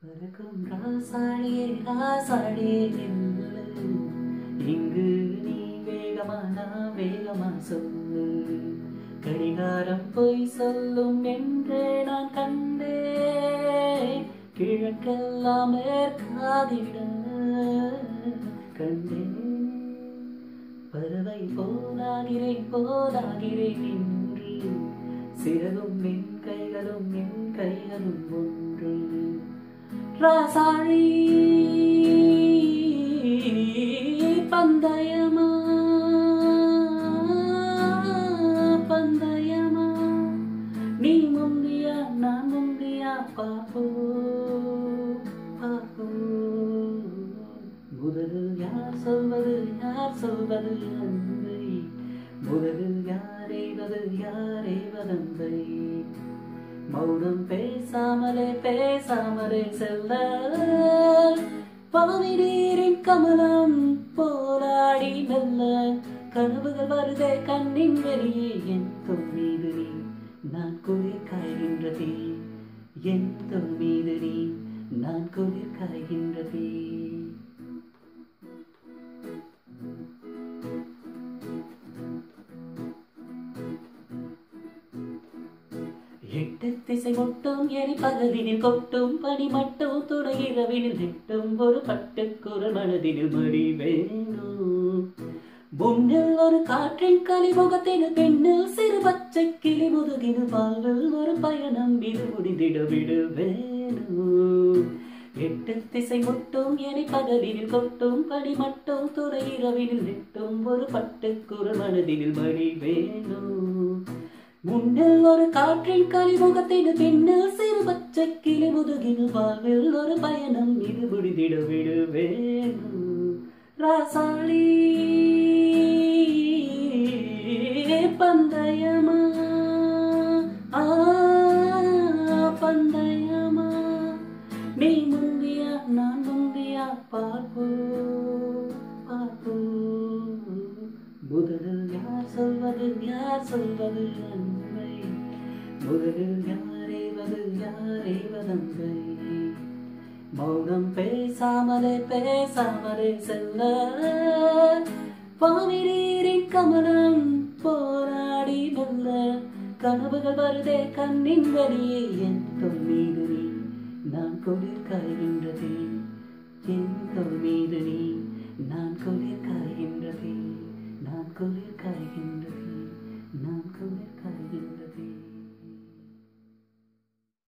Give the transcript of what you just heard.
பறக்கும் ராசாடியே ராசாடியே நில்லு, இங்கு நீ வேகமா நான் வேகமா சொல்லு. கடிகாரம் பொய் சொல்லும் என்றே நான் கண்டேன், கிழக்கெல்லாம் மேற்காகிட கண்டேன். பறவை போலாகிறேன் போலாகிறேன் என்று, சிறகும் என் கைகளும் ஒன்று. ராசாழி பந்தயமா பந்தயமா, நீ முந்தியா நான் முந்தியா பாப்போ பாப்போ. முதலில் யார் சொல்வது அன்பை, முதலில் யாரேவதன்பை. மௌனம் பேசாமலே செல்ல, பாவினீரின் கமலம் போராடி மெல்ல. கனவுகள் வருதே கண்ணின் வெளியே, என் தோள் மீது நீ நான் குளிர் காய்கின்றதே, என் தோள் மீது நீ நான் குளிர் காய்கின்றதே. எட்டு திசை மொட்டும் எரி பகலினில் கொட்டும் பனி மட்டும் துணை இரவினில் நெட்டும் ஒரு பட்டுக்குரல் மனதினில் மடி வேணும். முன்னில் ஒரு காற்றின் கலிமுகத்தின் பெண்ணில் சிறு பச்சை கிளி முதுகினில் வாழ்வில் ஒரு பயணம் இது முடிந்திட விடு வேணும். எட்டு திசை மொட்டும் எரி பகலினில் கொட்டும் பனி மட்டும் துணை இரவினில் நெட்டும் ஒரு பட்டுக்குரல் மனதினில் மடி வேணும். முன்னில் ஒரு காற்றின் கலிமுகத்தின் பின்னில் சிறு பச்சை கிளி முதுகினில் வாழ்வில் ஒரு பயணம் இது முடிந்திட விடு வேணும். ராசாளி பந்தயமா பந்தயமா, நீ முந்தியா நான் முந்தியா பார்ப்போ பார்ப்போ. முதலில் யார் சொல்வது அன்பை, முதலில் யாரேவதன்பை. மௌனம் பேசாமலே செல்ல, பாவினீரின் கமலம் போராடி மெல்ல. கனவுகள் வருதே கண்ணின் வெளியே, என் தோள் மீது நீ நான் குளிர் காய்கின்றதே, என் தோள் மீது நீ நான் குளிர் காய்கின்றதே, நான் குளிர் காய்கின்றதே, நான் குளிர் காய்கின்றதே.